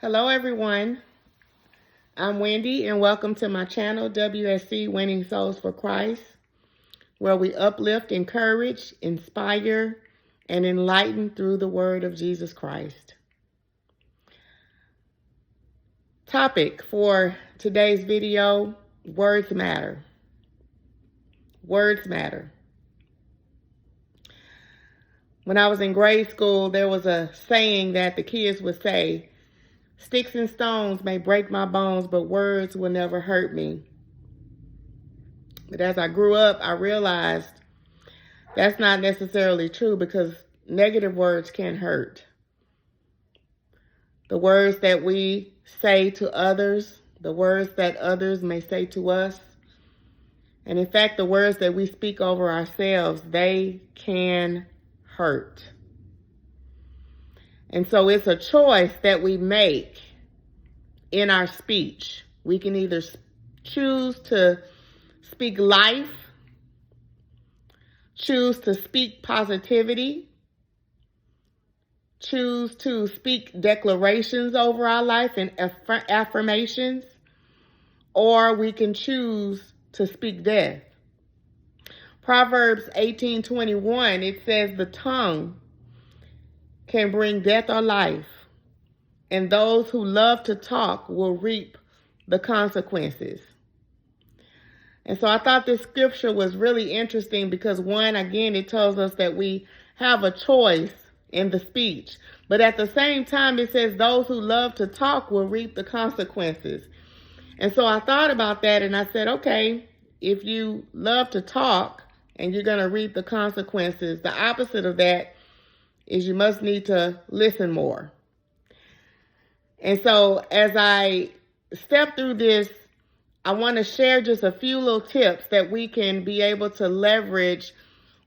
Hello everyone, I'm Wendy and welcome to my channel WSC Winning Souls for Christ, where we uplift, encourage, inspire, and enlighten through the word of Jesus Christ. Topic for today's video, words matter. Words matter. When I was in grade school, there was a saying that the kids would say, "Sticks and stones may break my bones, but words will never hurt me." But as I grew up, I realized that's not necessarily true because negative words can hurt. The words that we say to others, the words that others may say to us, and in fact, the words that we speak over ourselves, they can hurt. And so it's a choice that we make in our speech. We can either choose to speak life, choose to speak positivity, choose to speak declarations over our life and affirmations, or we can choose to speak death. Proverbs 18:21, it says, "The tongue can bring death or life, and those who love to talk will reap the consequences." And so I thought this scripture was really interesting because one, again, it tells us that we have a choice in the speech. But at the same time, it says those who love to talk will reap the consequences. And so I thought about that and I said, okay, if you love to talk and you're going to reap the consequences, the opposite of that is you must need to listen more. And so as I step through this, I want to share just a few little tips that we can be able to leverage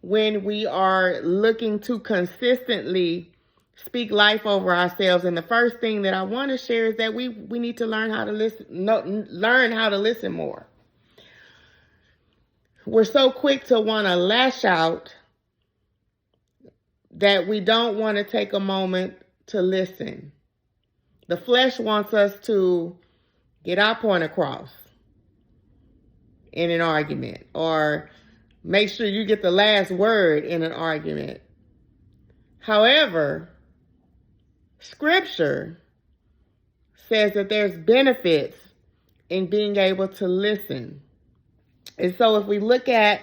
when we are looking to consistently speak life over ourselves. And the first thing that I want to share is that we need to learn how to listen more. We're so quick to want to lash out that we don't want to take a moment to listen. The flesh wants us to get our point across in an argument, or make sure you get the last word in an argument. However, Scripture says that there's benefits in being able to listen. And so if we look at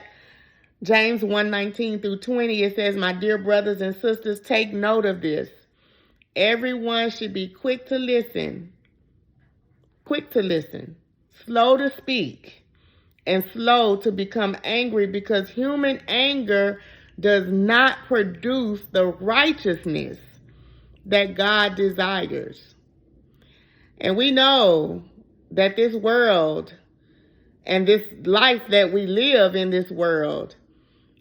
James 1:19 through 20, it says, "My dear brothers and sisters, take note of this. Everyone should be quick to listen, slow to speak, and slow to become angry, because human anger does not produce the righteousness that God desires." And we know that this world and this life that we live in this world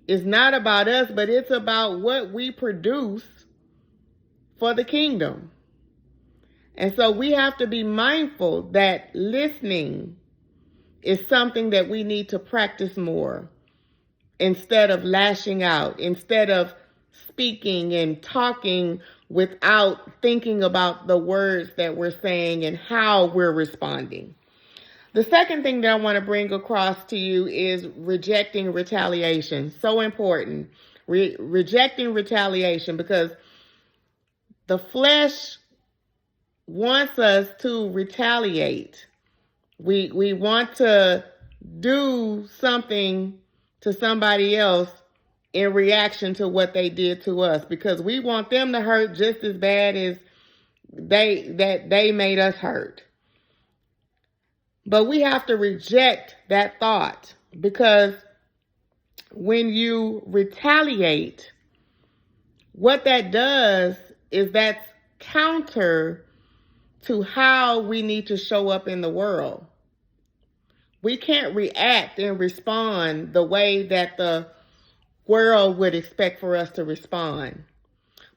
is not about us, but it's about what we produce for the kingdom. And so we have to be mindful that listening is something that we need to practice more instead of lashing out, instead of speaking and talking without thinking about the words that we're saying and how we're responding. The second thing that I want to bring across to you is rejecting retaliation. So important. Rejecting retaliation, because the flesh wants us to retaliate. We want to do something to somebody else in reaction to what they did to us, because we want them to hurt just as bad as they made us hurt. But we have to reject that thought, because when you retaliate, what that does is that's counter to how we need to show up in the world. We can't react and respond the way that the world would expect for us to respond.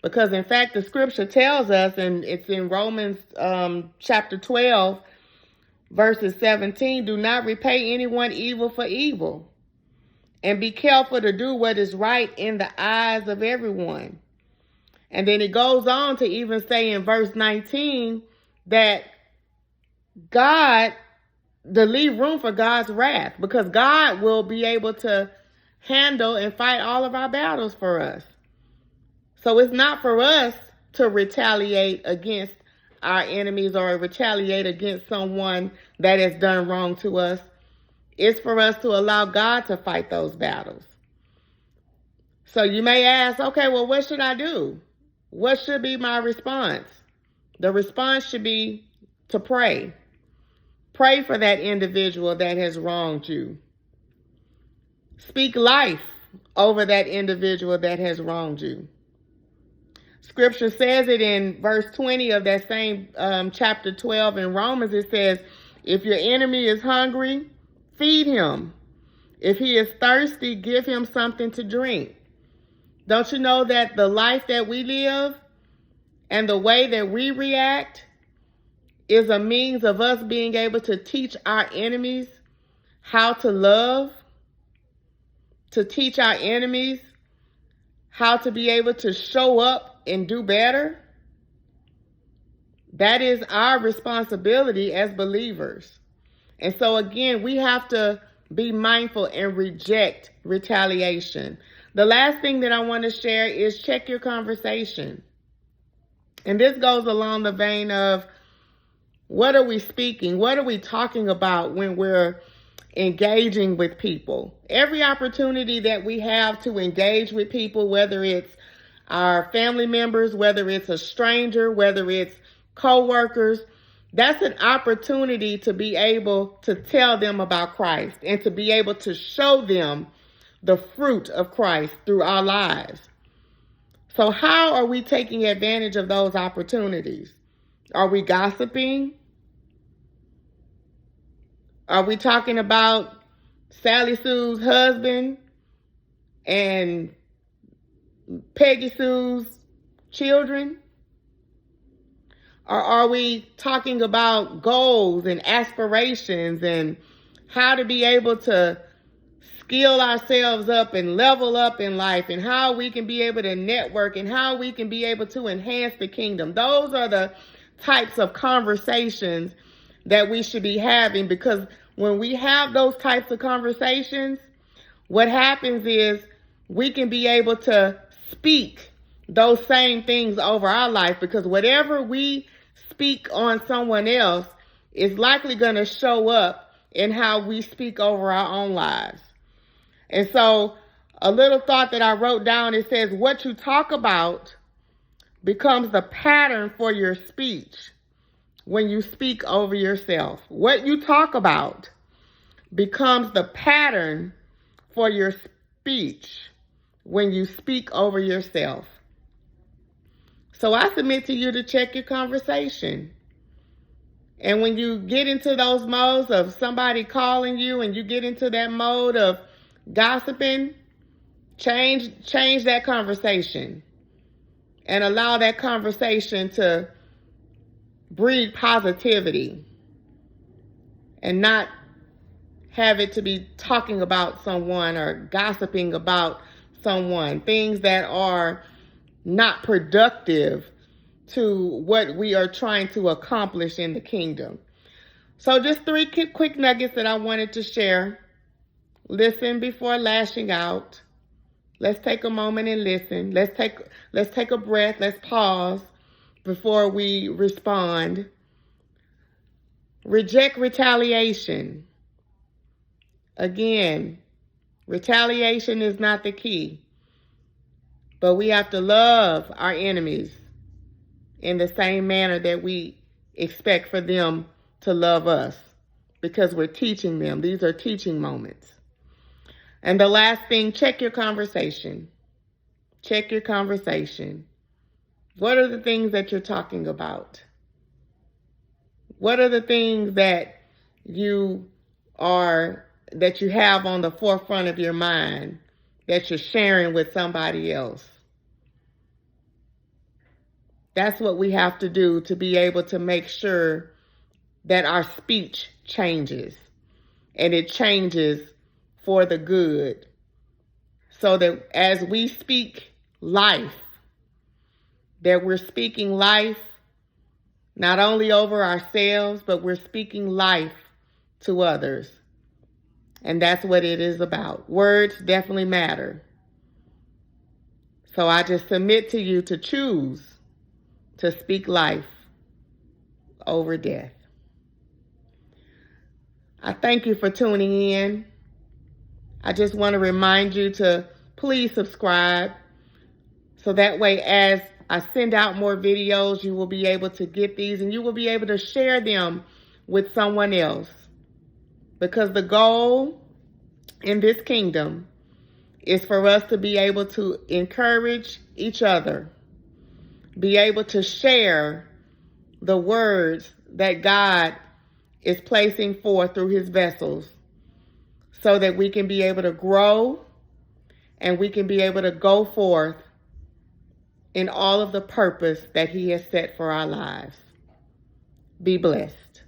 Because in fact, the scripture tells us, and it's in Romans chapter 12, verses 17, "Do not repay anyone evil for evil, and be careful to do what is right in the eyes of everyone." And then it goes on to even say in verse 19 that God, to leave room for God's wrath, because God will be able to handle and fight all of our battles for us. So it's not for us to retaliate against our enemies or retaliate against someone that has done wrong to us. It's for us to allow God to fight those battles. So you may ask, okay, well, what should I do? What should be my response? The response should be to pray. Pray for that individual that has wronged you. Speak life over that individual that has wronged you. Scripture says it in verse 20 of that same chapter 12 in Romans. It says, if your enemy is hungry, feed him. If he is thirsty, give him something to drink. Don't you know that the life that we live and the way that we react is a means of us being able to teach our enemies how to love, to teach our enemies how to be able to show up and do better? That is our responsibility as believers. And so again, we have to be mindful and reject retaliation. The last thing that I want to share is check your conversation. And this goes along the vein of, what are we speaking? What are we talking about when we're engaging with people? Every opportunity that we have to engage with people, whether it's our family members, whether it's a stranger, whether it's co-workers, that's an opportunity to be able to tell them about Christ and to be able to show them the fruit of Christ through our lives. So how are we taking advantage of those opportunities? Are we gossiping? Are we talking about Sally Sue's husband and Peggy Sue's children? Or are we talking about goals and aspirations and how to be able to skill ourselves up and level up in life, and how we can be able to network and how we can be able to enhance the kingdom? Those are the types of conversations that we should be having, because when we have those types of conversations, what happens is we can be able to speak those same things over our life, because whatever we speak on someone else is likely going to show up in how we speak over our own lives. And so a little thought that I wrote down, it says, what you talk about becomes the pattern for your speech when you speak over yourself. What you talk about becomes the pattern for your speech when you speak over yourself. So I submit to you to check your conversation. And when you get into those modes of somebody calling you and you get into that mode of gossiping, change that conversation and allow that conversation to breed positivity and not have it to be talking about someone or gossiping about someone, things that are not productive to what we are trying to accomplish in the kingdom. So just 3 quick nuggets that I wanted to share. Listen before lashing out. Let's take a moment and listen. Let's take a breath. Let's pause before we respond. Reject retaliation. Again, retaliation is not the key. But we have to love our enemies in the same manner that we expect for them to love us, because we're teaching them. These are teaching moments. And the last thing, check your conversation. Check your conversation. What are the things that you're talking about? What are the things that you have on the forefront of your mind that you're sharing with somebody else? That's what we have to do to be able to make sure that our speech changes, and it changes for the good, so that as we speak life, that we're speaking life not only over ourselves, but we're speaking life to others. And that's what it is about. Words definitely matter. So I just submit to you to choose to speak life over death. I thank you for tuning in. I just want to remind you to please subscribe, so that way as I send out more videos, you will be able to get these and you will be able to share them with someone else. Because the goal in this kingdom is for us to be able to encourage each other, be able to share the words that God is placing forth through his vessels, so that we can be able to grow and we can be able to go forth in all of the purpose that he has set for our lives. Be blessed.